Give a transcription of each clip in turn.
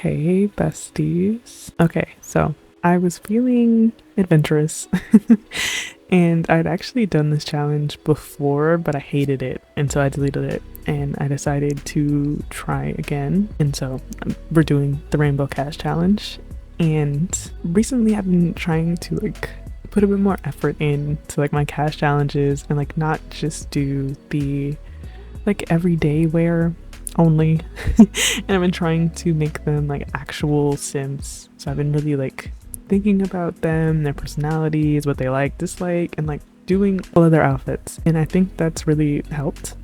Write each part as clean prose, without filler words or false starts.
Hey, besties. Okay, so I was feeling adventurous and I'd actually done this challenge before, but I hated it. And so I deleted it and I decided to try again. And so we're doing the Rainbow CAS challenge. And recently I've been trying to put a bit more effort into my CAS challenges and not just do the everyday wear only. And I've been trying to make them actual Sims. So I've been really thinking about them, their personalities, what they like, dislike, and doing all of their outfits. And I think that's really helped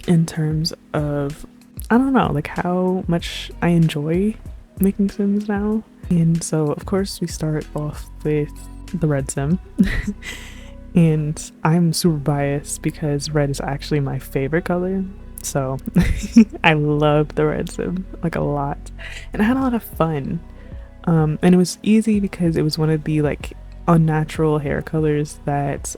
in terms of, I don't know, how much I enjoy making Sims now. And so of course we start off with the red Sim. And I'm super biased because red is actually my favorite color. So I love the red Sim a lot. And I had a lot of fun. And it was easy because it was one of the unnatural hair colors that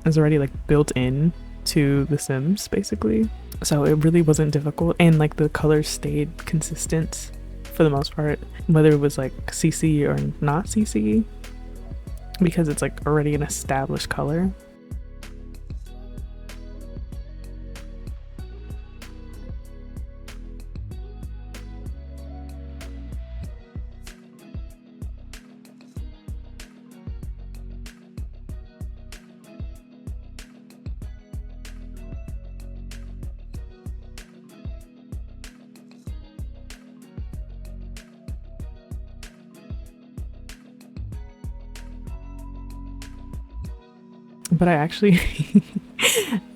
is already built in to the Sims basically. So it really wasn't difficult, and the colors stayed consistent for the most part, whether it was CC or not CC, because it's already an established color. But I actually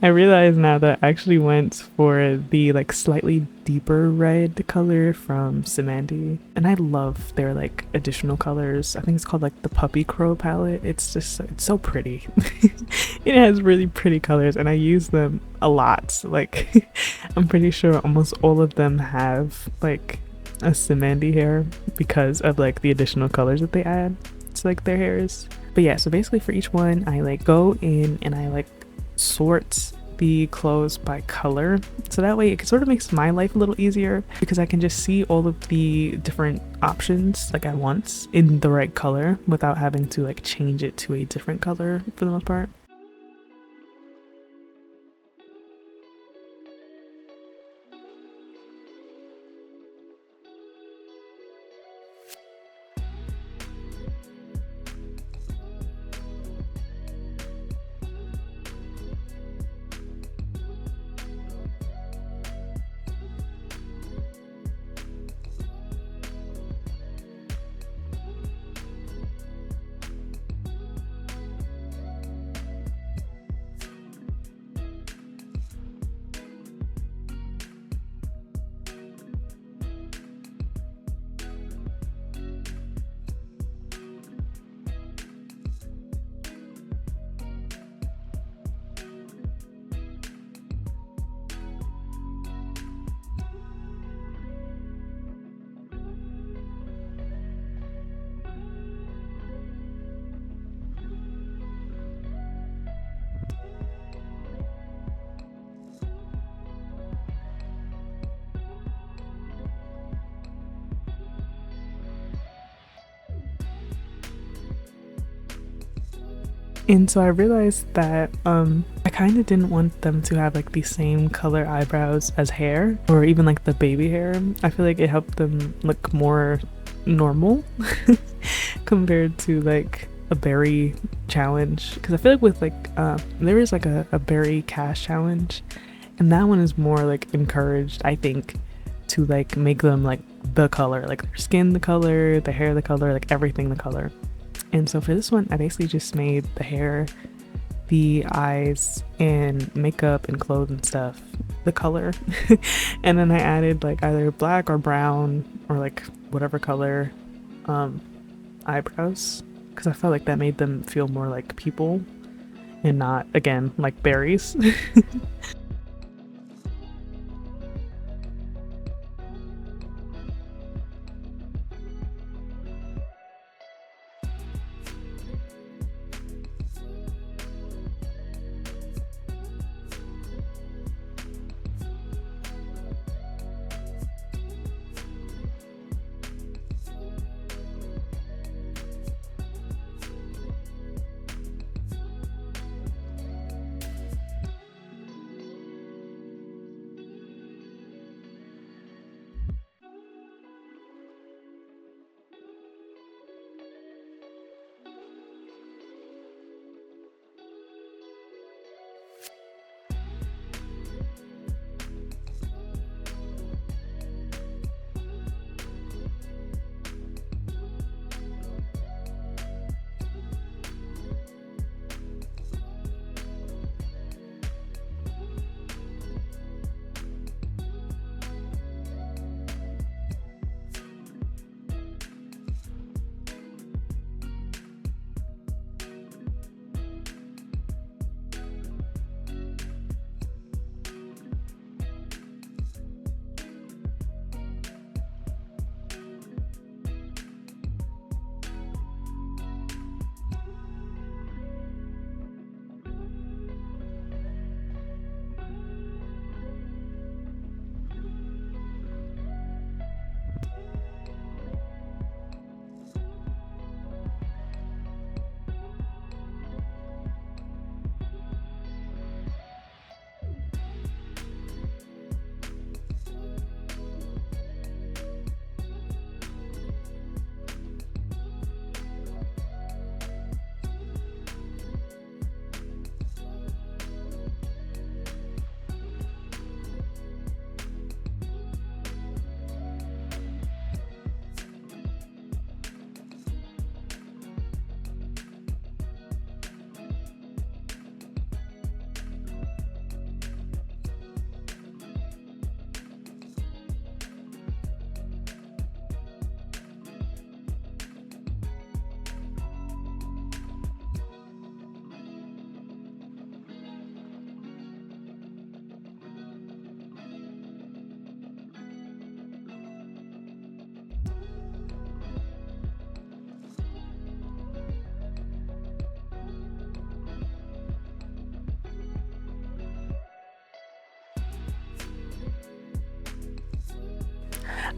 I realize now that I actually went for the slightly deeper red color from Simandy, and I love their additional colors. I think it's called the puppy crow palette. It's so pretty. It has really pretty colors and I use them a lot. I'm pretty sure almost all of them have a Simandy hair because of the additional colors that they add to their hairs. But yeah, so basically for each one I go in and I sort the clothes by color, so that way it sort of makes my life a little easier because I can just see all of the different options at once in the right color without having to change it to a different color for the most part. And so I realized that I kind of didn't want them to have the same color eyebrows as hair, or even the baby hair. I feel it helped them look more normal compared to a berry challenge, because I feel with there is a berry CAS challenge, and that one is more encouraged, I think, to make them the color, their skin the color, the hair the color, everything the color. And so for this one, I basically just made the hair, the eyes, and makeup and clothes and stuff the color. And then I added either black or brown or whatever color eyebrows, because I felt that made them feel more like people and not, again, like berries.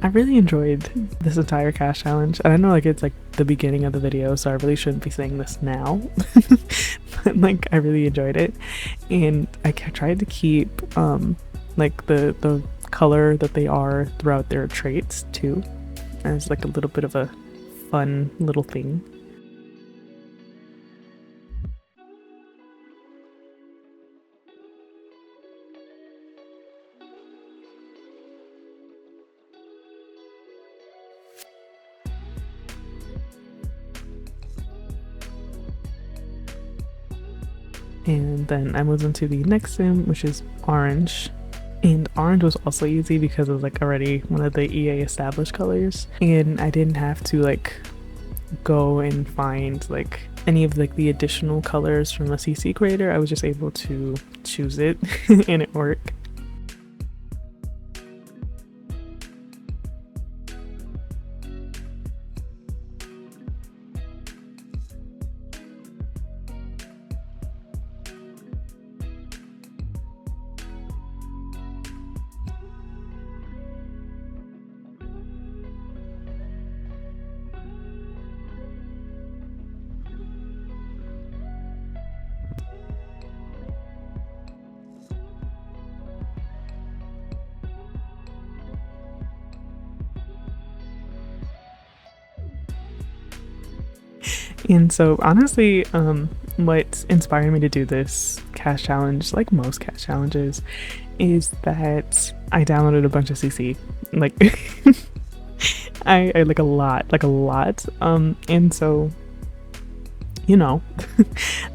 I really enjoyed this entire CAS challenge. And I know like it's like the beginning of the video, so I really shouldn't be saying this now. But like I really enjoyed it. And I tried to keep like the color that they are throughout their traits too, as like a little bit of a fun little thing. And then I moved into the next sim, which is orange. And orange was also easy because it was like already one of the EA established colors. And I didn't have to like go and find like any of like the additional colors from a CC creator. I was just able to choose it and it worked. And so honestly, what inspired me to do this CAS challenge, like most CAS challenges, is that I downloaded a bunch of CC. Like I like a lot. And so, you know,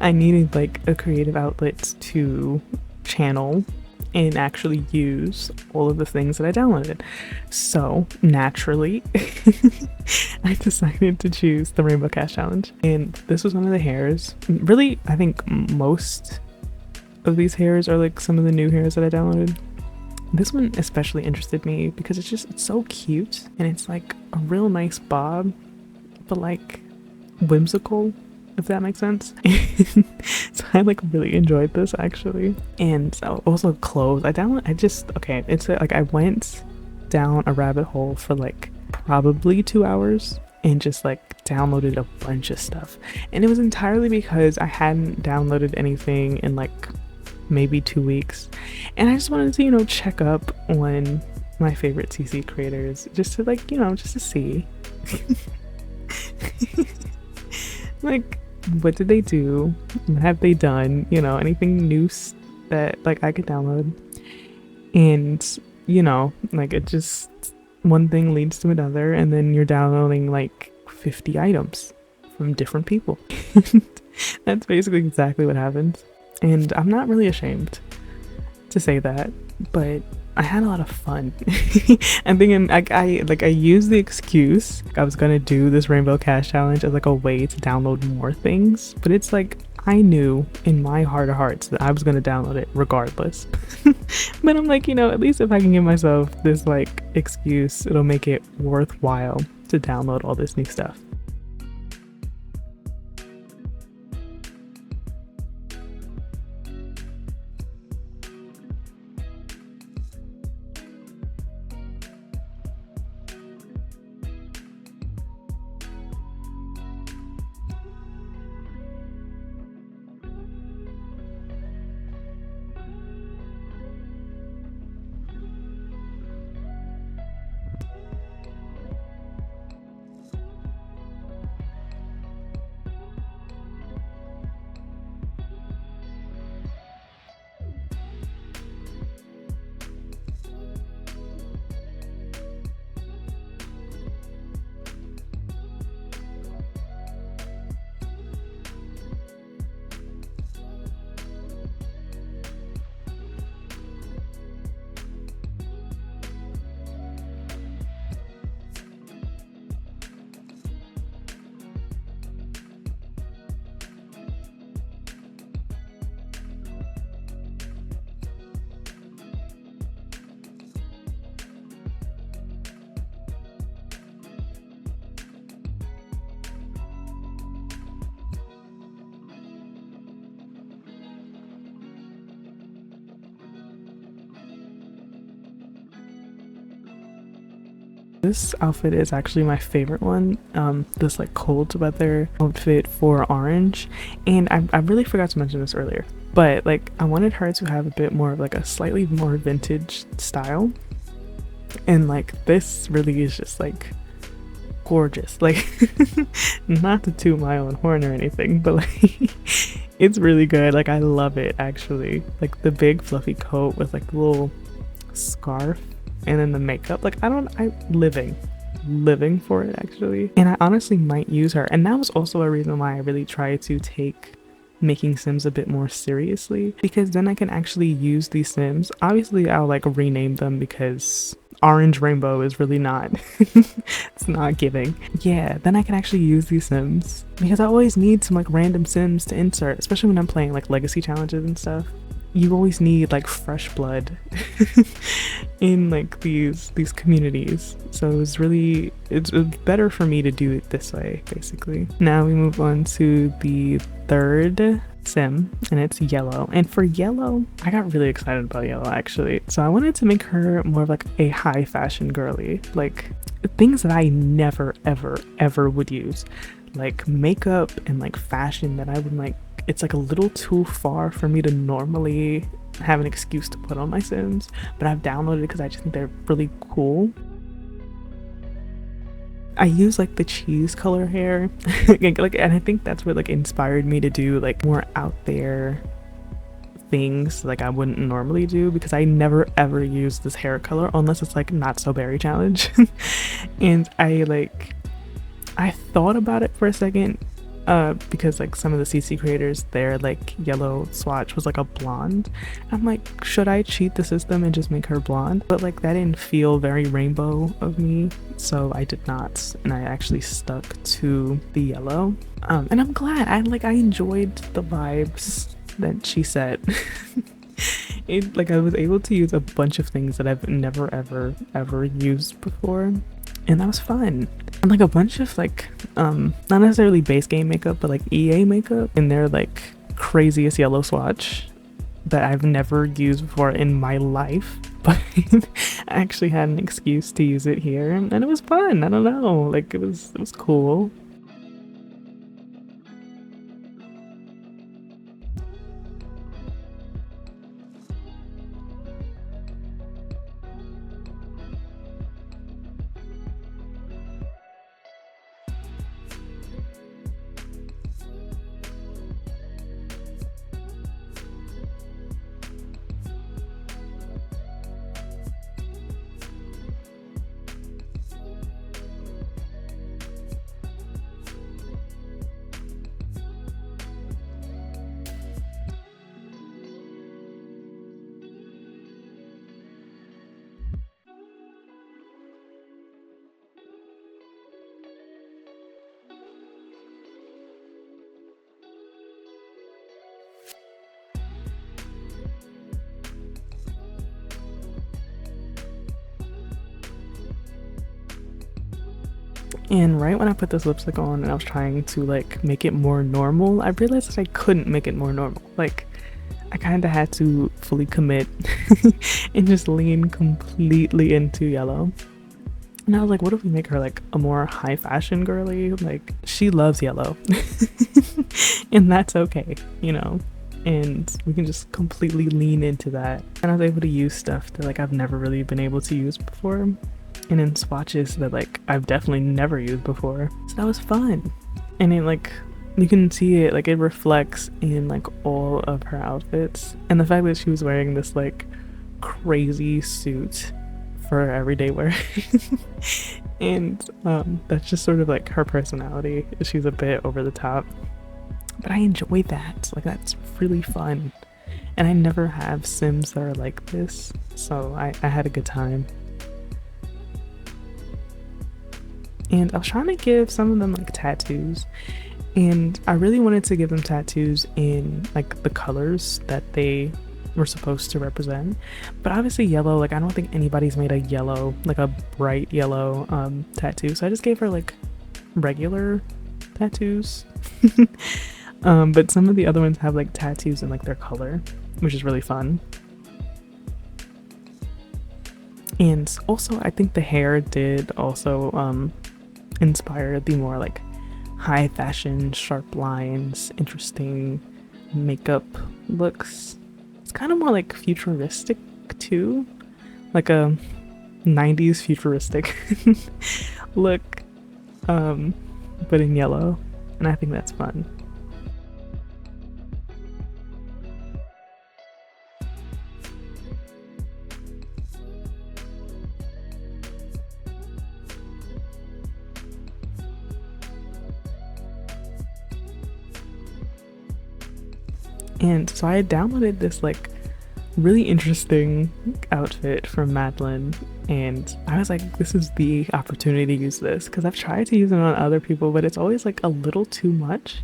I needed like a creative outlet to channel and actually use all of the things that I downloaded. So naturally, I decided to choose the Rainbow CAS Challenge. And this was one of the hairs. Really, I think most of these hairs are like some of the new hairs that I downloaded. This one especially interested me because it's so cute and it's like a real nice bob, but like whimsical, if that makes sense. So I like really enjoyed this actually. And also clothes. Okay, it's like I went down a rabbit hole for like probably 2 hours and just like downloaded a bunch of stuff. And it was entirely because I hadn't downloaded anything in like maybe 2 weeks. And I just wanted to, you know, check up on my favorite CC creators just to like, you know, just to see. Like, what did they do? What have they done? You know, anything new that like I could download. And, you know, like it just, one thing leads to another, and then you're downloading like 50 items from different people. That's basically exactly what happened. And I'm not really ashamed to say that, but I had a lot of fun. I'm thinking I used the excuse I was gonna do this Rainbow CAS challenge as like a way to download more things, but it's like I knew in my heart of hearts that I was gonna download it regardless. But I'm like, you know, at least if I can give myself this like excuse, it'll make it worthwhile to download all this new stuff. This outfit is actually my favorite one, this like cold weather outfit for Orange. And I really forgot to mention this earlier, but like I wanted her to have a bit more of like a slightly more vintage style. And like this really is just like gorgeous. Like not to toot my own horn or anything, but like it's really good. Like I love it actually. Like the big fluffy coat with like the little scarf and then the makeup, like I'm living for it actually. And I honestly might use her, and that was also a reason why I really tried to take making Sims a bit more seriously, because then I can actually use these Sims. Obviously I'll like rename them because orange rainbow is really not it's not giving. Yeah, then I can actually use these Sims because I always need some like random Sims to insert, especially when I'm playing like legacy challenges and stuff. You always need like fresh blood in like these communities, so it's better for me to do it this way basically. Now we move on to the third Sim, and it's Yellow. And for Yellow, I got really excited about Yellow actually, so I wanted to make her more of like a high fashion girly, like things that I never ever would use, like makeup and like fashion that I would like. It's like a little too far for me to normally have an excuse to put on my Sims, but I've downloaded it because I just think they're really cool. I use like the cheese color hair like, and I think that's what like inspired me to do like more out there things like I wouldn't normally do, because I never ever use this hair color unless it's like not so berry challenge. And I thought about it for a second, because like some of the CC creators, their like yellow swatch was like a blonde. I'm like, should I cheat the system and just make her blonde? But like that didn't feel very rainbow of me, so I did not, and I actually stuck to the yellow. And I'm glad. I enjoyed the vibes that she set. I was able to use a bunch of things that I've never ever used before, and that was fun. And like a bunch of like not necessarily base game makeup, but like EA makeup in their like craziest yellow swatch that I've never used before in my life, but I actually had an excuse to use it here, and it was fun. I don't know, like it was cool. And right when I put this lipstick on and I was trying to like make it more normal, I realized that I couldn't make it more normal. Like I kind of had to fully commit and just lean completely into yellow. And I was like, what if we make her like a more high fashion girly? Like she loves yellow and that's okay, you know, and we can just completely lean into that. And I was able to use stuff that like I've never really been able to use before, and in swatches that like I've definitely never used before. So that was fun. And it like, you can see it, like it reflects in like all of her outfits. And the fact that she was wearing this like crazy suit for her everyday wear. And that's just sort of like her personality. She's a bit over the top. But I enjoy that. Like that's really fun. And I never have Sims that are like this. So I had a good time. And I was trying to give some of them like tattoos, and I really wanted to give them tattoos in like the colors that they were supposed to represent. But obviously yellow, like I don't think anybody's made a yellow, like a bright yellow tattoo, so I just gave her like regular tattoos. But some of the other ones have like tattoos in like their color, which is really fun. And also, I think the hair did also inspire the more like high fashion, sharp lines, interesting makeup looks. It's kind of more like futuristic too, like a 90s futuristic look, but in yellow, and I think that's fun. And so I had downloaded this like really interesting outfit from Madeline, and I was like, this is the opportunity to use this because I've tried to use it on other people, but it's always like a little too much,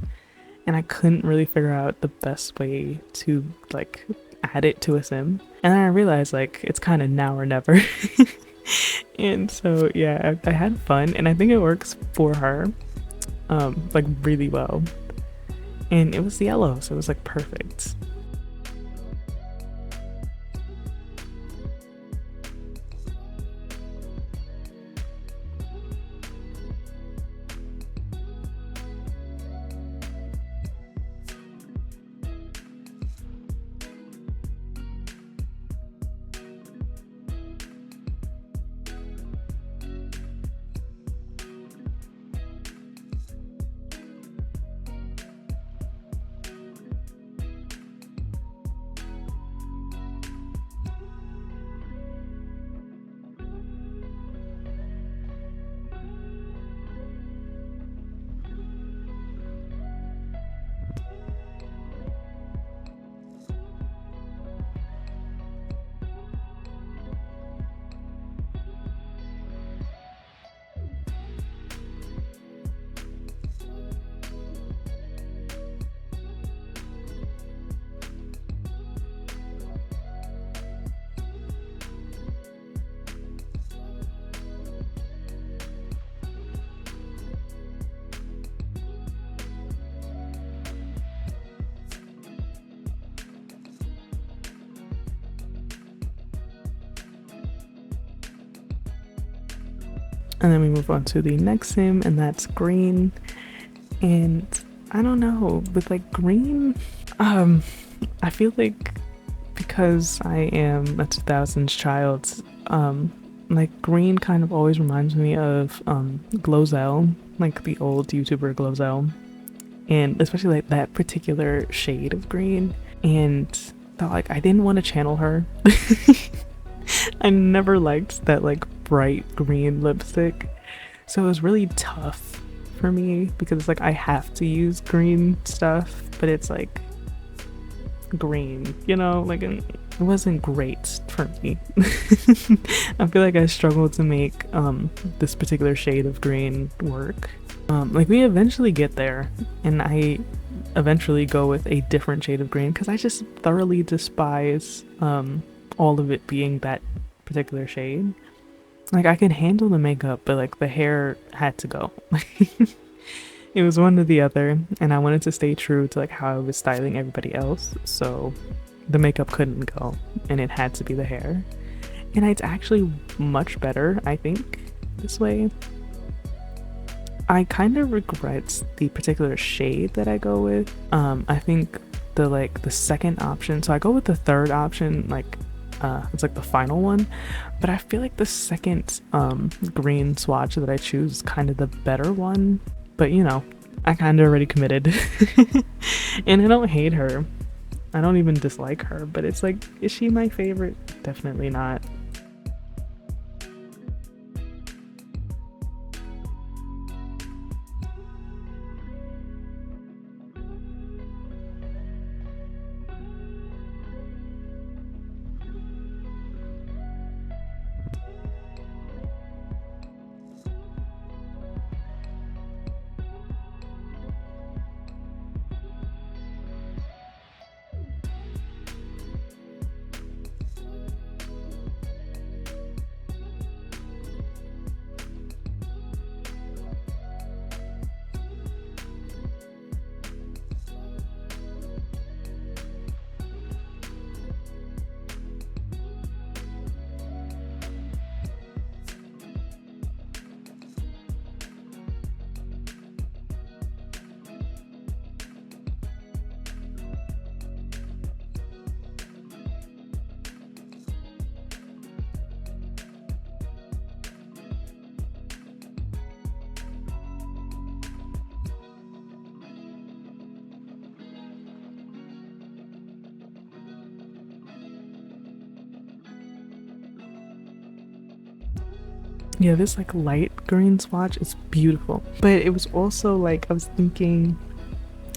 and I couldn't really figure out the best way to like add it to a sim. And then I realized like it's kind of now or never. And so yeah, I had fun, and I think it works for her, like really well. And it was yellow, so it was like perfect. And then we move on to the next sim, and that's green. And I don't know, with like green, I feel like because I am a 2000s child, like green kind of always reminds me of Glozell, like the old YouTuber Glozell, and especially like that particular shade of green. And thought like I didn't want to channel her. I never liked that like bright green lipstick, so it was really tough for me because it's like I have to use green stuff, but it's like green, you know, like it wasn't great for me. I feel like I struggled to make this particular shade of green work. Like we eventually get there, and I eventually go with a different shade of green because I just thoroughly despise all of it being that particular shade. Like I can handle the makeup, but like the hair had to go. It was one or the other, and I wanted to stay true to like how I was styling everybody else, so the makeup couldn't go and it had to be the hair. And it's actually much better, I think, this way. I kind of regret the particular shade that I go with. I think the second option, so I go with the third option, like it's like the final one, but I feel like the second green swatch that I choose is kind of the better one. But you know, I kind of already committed. And I don't hate her, I don't even dislike her, but it's like, is she my favorite? Definitely not. Yeah, this like light green swatch is beautiful. But it was also like I was thinking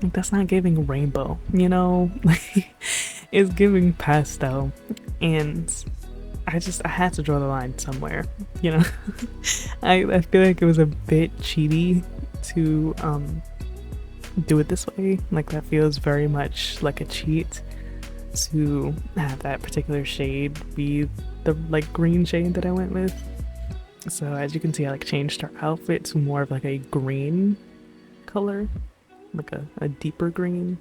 like that's not giving rainbow, you know? Like it's giving pastel. And I had to draw the line somewhere, you know. I feel like it was a bit cheaty to do it this way. Like that feels very much like a cheat to have that particular shade be the like green shade that I went with. So as you can see, I like changed our outfit to more of like a green color, like a deeper green.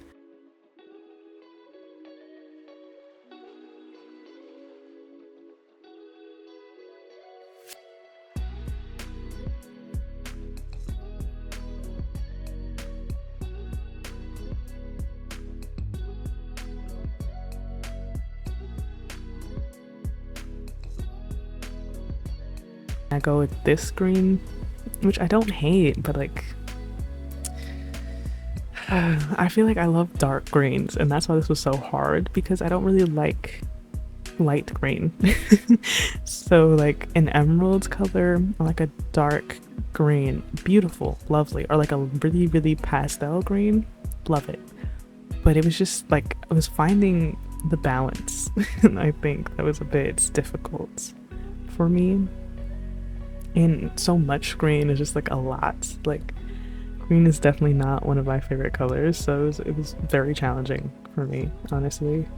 I go with this green, which I don't hate, but like I feel like I love dark greens, and that's why this was so hard because I don't really like light green. So like an emerald color or like a dark green, beautiful, lovely, or like a really really pastel green, love it. But it was just like I was finding the balance. And I think that was a bit difficult for me. And so much green is just like a lot. Like green is definitely not one of my favorite colors, so it was very challenging for me, honestly.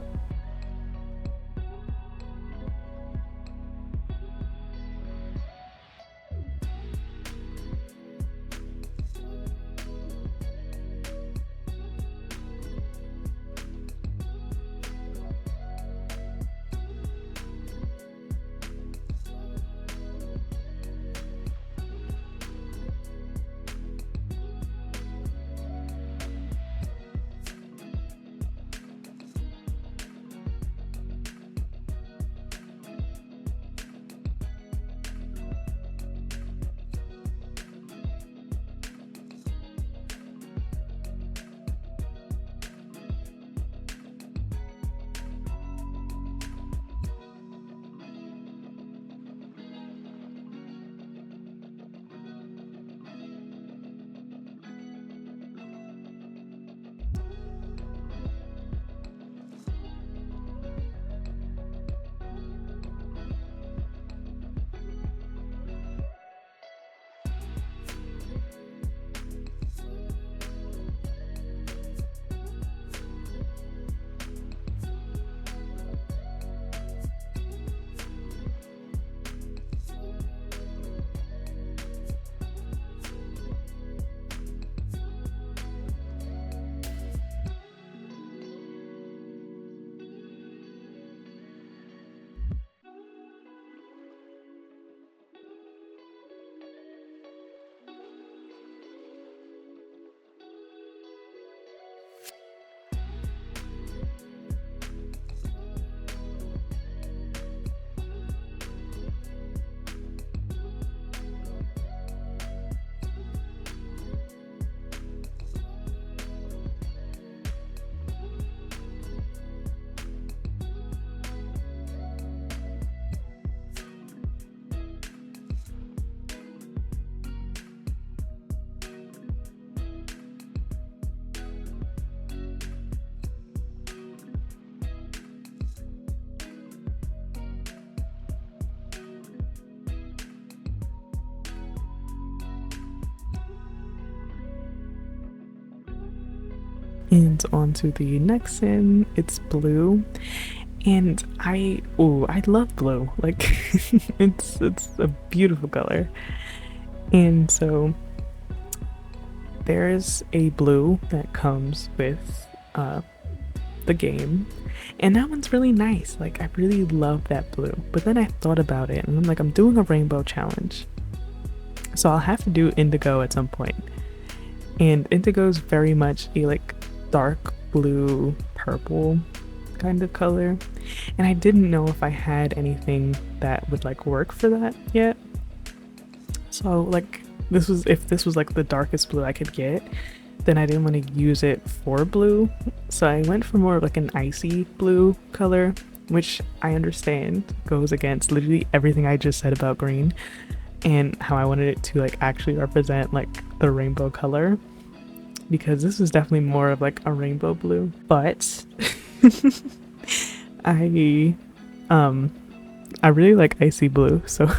And on to the next sim, it's blue. And I love blue. Like it's a beautiful color. And so there's a blue that comes with the game. And that one's really nice. Like I really love that blue. But then I thought about it and I'm like, I'm doing a rainbow challenge. So I'll have to do indigo at some point. And indigo is very much a like dark blue purple kind of color, and I didn't know if I had anything that would like work for that yet. So like if this was like the darkest blue I could get, then I didn't want to use it for blue, so I went for more of like an icy blue color, which I understand goes against literally everything I just said about green, and how I wanted it to like actually represent like the rainbow color, because this was definitely more of like a rainbow blue. But I I really like icy blue, so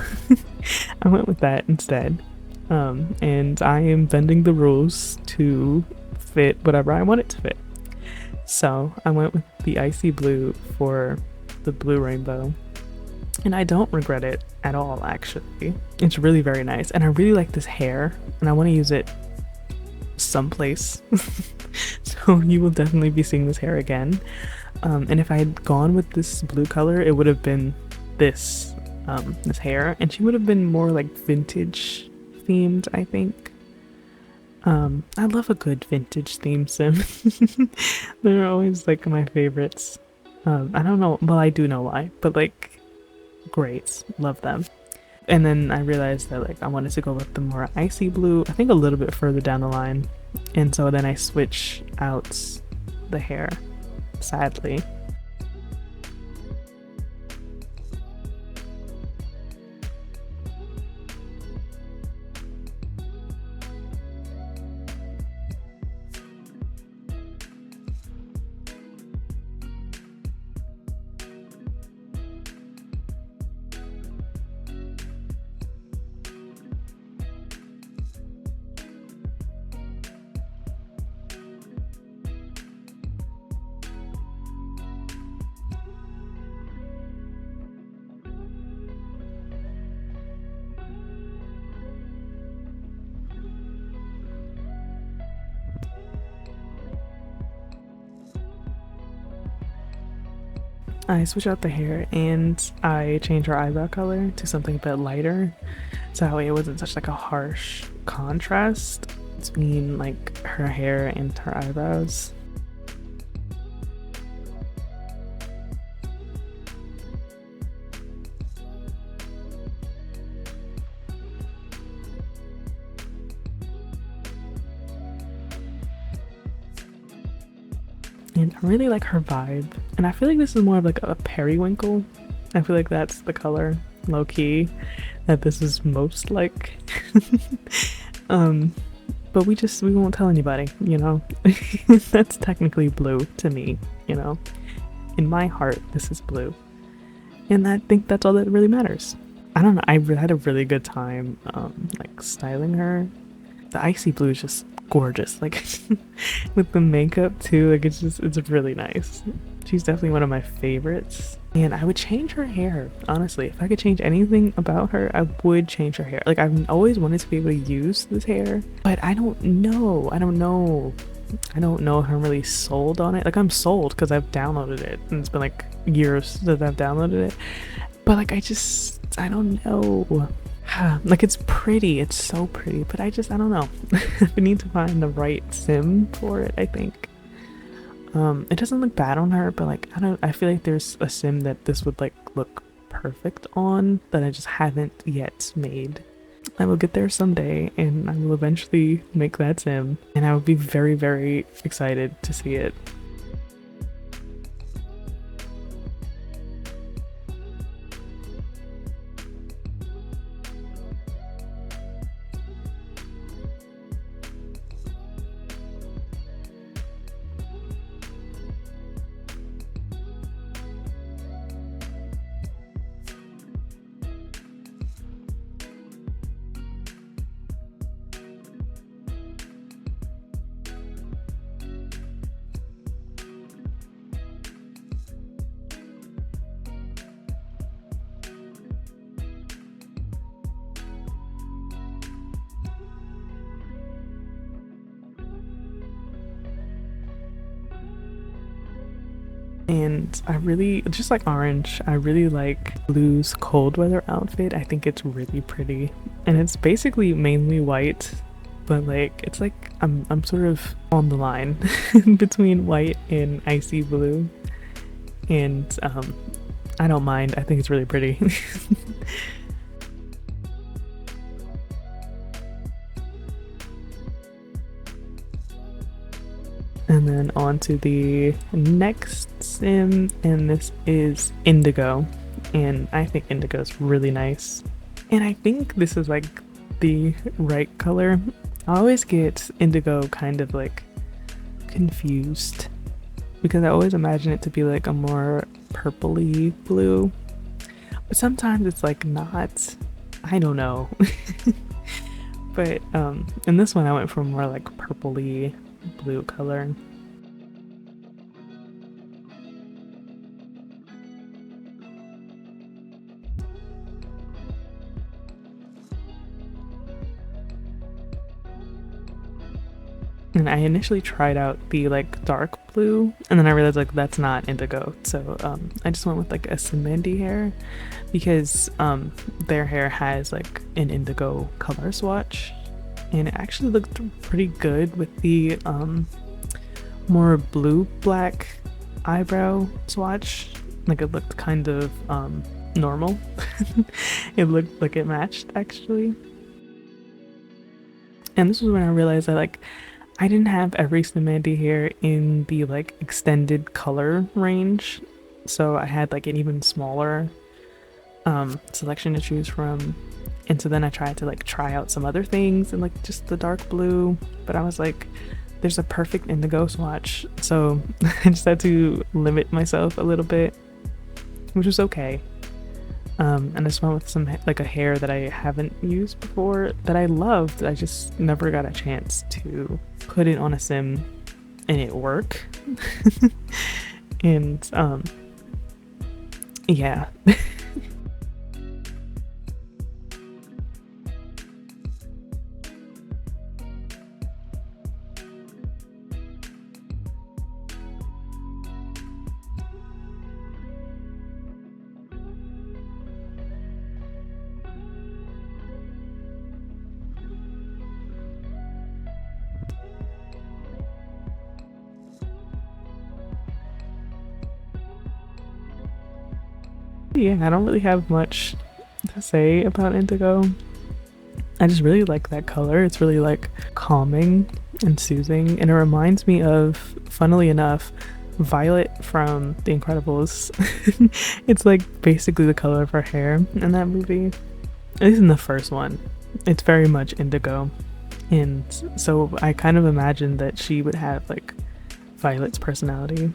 I went with that instead. And I am bending the rules to fit whatever I want it to fit. So I went with the icy blue for the blue rainbow, and I don't regret it at all, actually. It's really very nice, and I really like this hair, and I want to use it someplace. So you will definitely be seeing this hair again. And if I had gone with this blue color, it would have been this this hair, and she would have been more like vintage themed, I think. I love a good vintage theme sim. They're always like my favorites. I don't know, well, I do know why, but like, great, love them. And then I realized that like I wanted to go with the more icy blue, I think a little bit further down the line, and so then I switch out the hair, sadly. I switch out the hair and I change her eyebrow color to something a bit lighter, so that way it wasn't such like a harsh contrast between like her hair and her eyebrows. And I really like her vibe, and I feel like this is more of like a periwinkle. I feel like that's the color, low-key, that this is most like. But we won't tell anybody, you know. That's technically blue to me, you know. In my heart, this is blue, and I think that's all that really matters. I don't know, I had a really good time like styling her. The icy blue is just gorgeous, like with the makeup too, like it's really nice. She's definitely one of my favorites, and I would change her hair, honestly. If I could change anything about her, I would change her hair. Like, I've always wanted to be able to use this hair, but I don't know if I'm really sold on it. Like, I'm sold because I've downloaded it, and it's been like years that I've downloaded it, but like I don't know. Like, it's pretty, it's so pretty, but I don't know. I need to find the right sim for it, I think. It doesn't look bad on her, but like I feel like there's a sim that this would like look perfect on that I just haven't yet made. I will get there someday, and I will eventually make that sim, and I will be very, very excited to see it. And I really, just like orange, I really like Blue's cold weather outfit. I think it's really pretty, and it's basically mainly white, but like it's like I'm sort of on the line between white and icy blue, and I don't mind. I think it's really pretty. And then on to the next sim, and this is Indigo, and I think Indigo is really nice. And I think this is like the right color. I always get indigo kind of like confused because I always imagine it to be like a more purpley blue, but sometimes it's like not. I don't know. But in this one I went for more like purpley blue color. And I initially tried out the like dark blue, and then I realized like that's not indigo. So I just went with like a Simendi hair because their hair has like an indigo color swatch, and it actually looked pretty good with the more blue black eyebrow swatch. Like it looked kind of normal. It looked like it matched actually. And this was when I realized that like I didn't have every Simendi hair in the like extended color range, so I had like an even smaller selection to choose from. And so then I tried to like try out some other things and like just the dark blue, but I was like, there's a perfect indigo swatch, so I just had to limit myself a little bit, which was okay. And I just went with some like a hair that I haven't used before that I loved. I just never got a chance to put it on a sim and it work. And yeah. Yeah, I don't really have much to say about indigo. I just really like that color. It's really like calming and soothing, and it reminds me of, funnily enough, Violet from The Incredibles. It's like basically the color of her hair in that movie. At least in the first one. It's very much indigo. And so I kind of imagined that she would have like Violet's personality.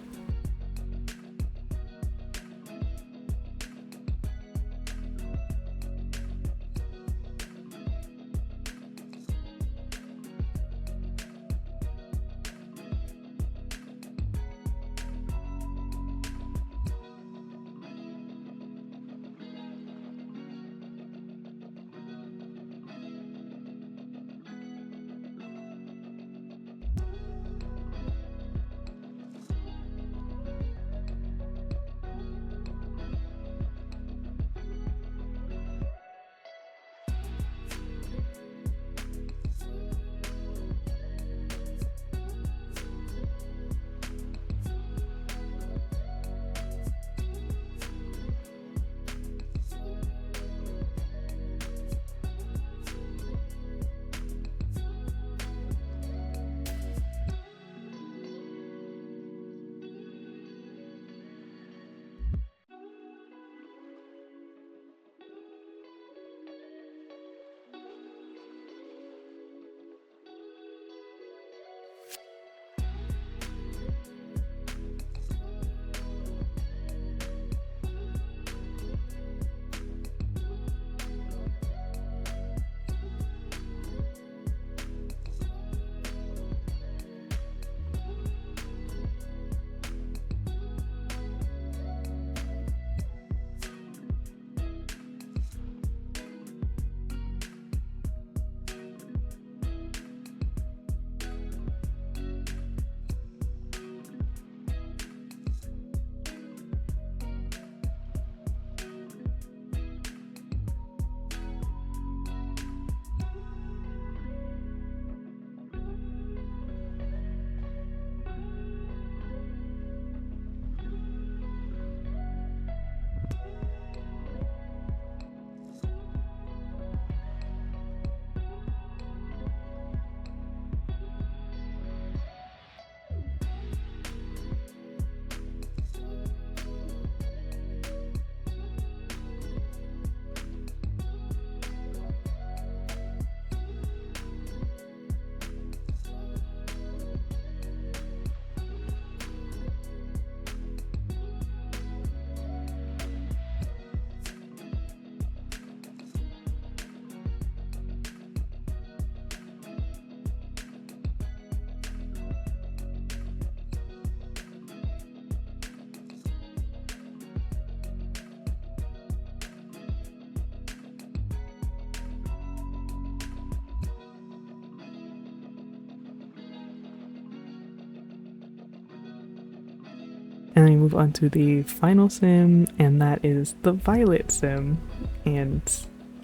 then we move on to the final sim, and that is the violet sim. And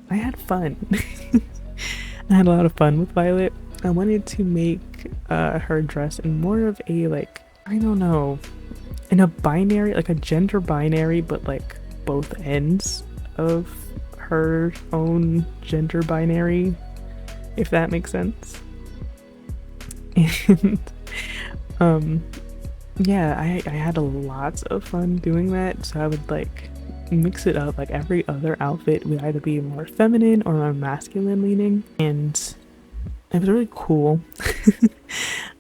I had fun. I had a lot of fun with Violet. I wanted to make her dress in more of a, like, I don't know, in a binary, like a gender binary, but like both ends of her own gender binary, if that makes sense. And yeah, I had a lot of fun doing that. So I would like mix it up. Like every other outfit would either be more feminine or more masculine leaning, and it was really cool.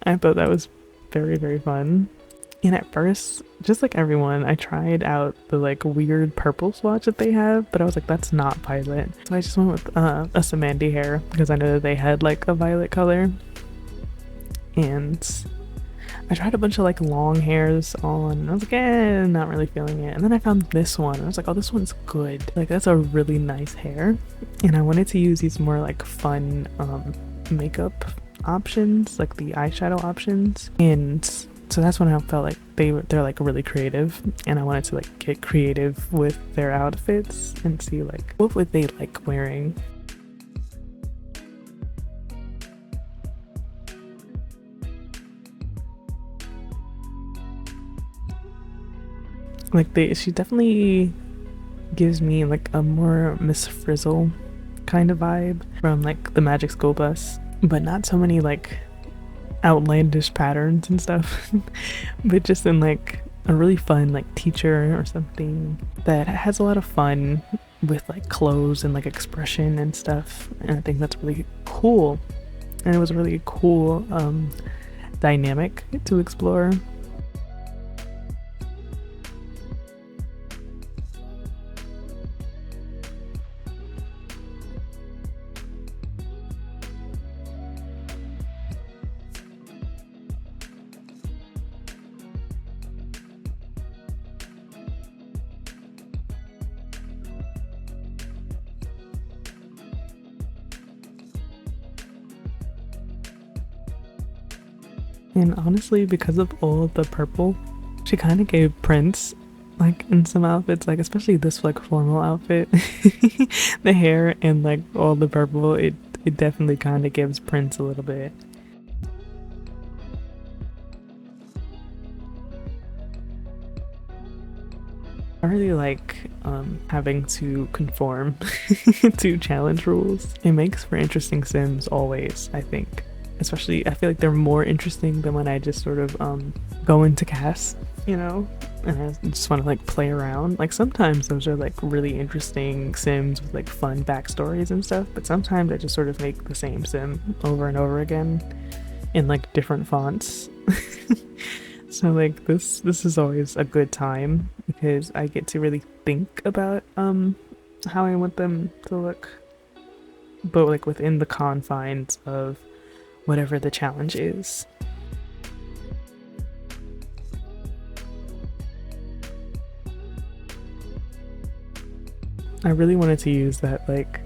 I thought that was very, very fun. And at first, just like everyone, I tried out the like weird purple swatch that they have, but I was like, that's not violet. So I just went with a Samandy hair because I know that they had like a violet color. And I tried a bunch of like long hairs on, and I was like, not really feeling it. And then I found this one, and I was like, oh, this one's good. Like, that's a really nice hair. And I wanted to use these more like fun makeup options, like the eyeshadow options. And so that's when I felt like they're like really creative, and I wanted to like get creative with their outfits and see like what would they like wearing. Like she definitely gives me like a more Miss Frizzle kind of vibe from like the Magic School Bus, but not so many like outlandish patterns and stuff, but just in like a really fun like teacher or something that has a lot of fun with like clothes and like expression and stuff. And I think that's really cool, and it was a really cool dynamic to explore. And honestly, because of all the purple, she kind of gave Prince, like in some outfits, like especially this like formal outfit. The hair and like all the purple, it definitely kind of gives Prince a little bit. I really like having to conform to challenge rules. It makes for interesting sims always, I think. Especially, I feel like they're more interesting than when I just sort of go into CAS, you know, and I just want to like play around. Like sometimes those are like really interesting sims with like fun backstories and stuff, but sometimes I just sort of make the same sim over and over again in like different fonts. So like this is always a good time because I get to really think about how I want them to look, but like within the confines of whatever the challenge is. I really wanted to use that like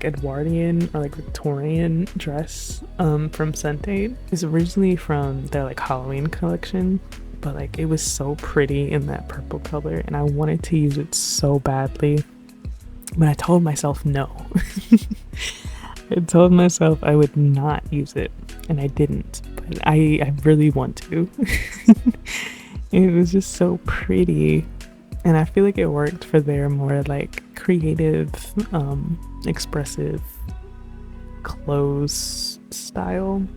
Edwardian or like Victorian dress from Sentate. It's originally from their like Halloween collection, but like it was so pretty in that purple color and I wanted to use it so badly, but I told myself no. I told myself I would not use it, and I didn't, but I really want to. It was just so pretty, and I feel like it worked for their more like creative, expressive clothes style.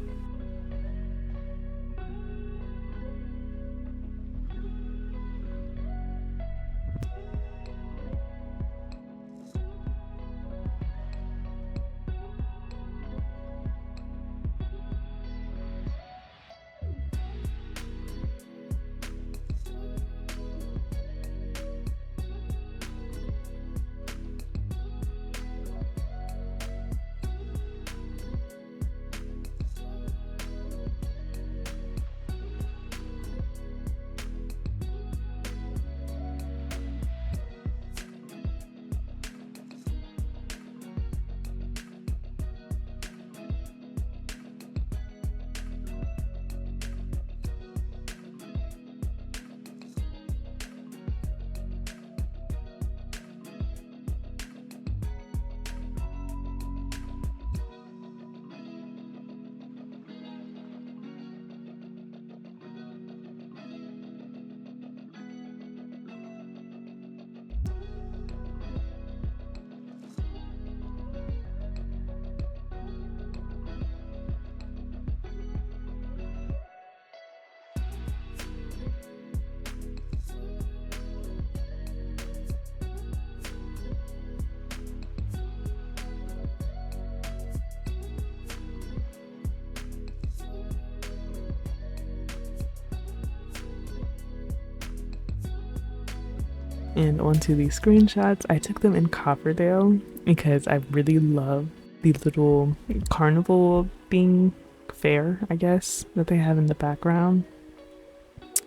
And onto these screenshots, I took them in Copperdale because I really love the little carnival thing, fair, I guess, that they have in the background.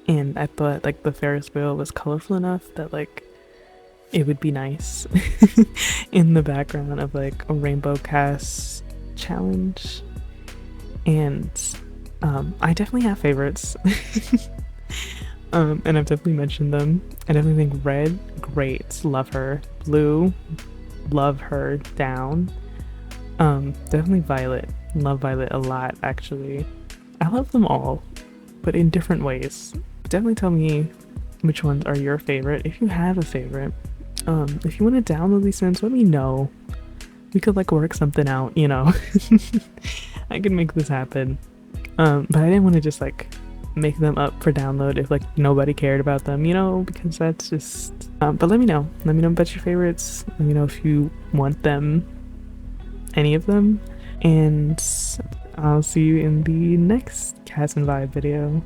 And I thought like the Ferris wheel was colorful enough that like it would be nice in the background of like a rainbow CAS challenge. And I definitely have favorites. And I've definitely mentioned them. I definitely think red, great, love her. Blue, love her, down. Definitely violet, love violet a lot actually. I love them all, but in different ways. Definitely tell me which ones are your favorite if you have a favorite. If you want to download these scents, let me know. We could like work something out, you know. I could make this happen. But I didn't want to just like make them up for download if like nobody cared about them, you know, because that's just but let me know about your favorites. Let me know if you want them, any of them, and I'll see you in the next CAS and Vibe video.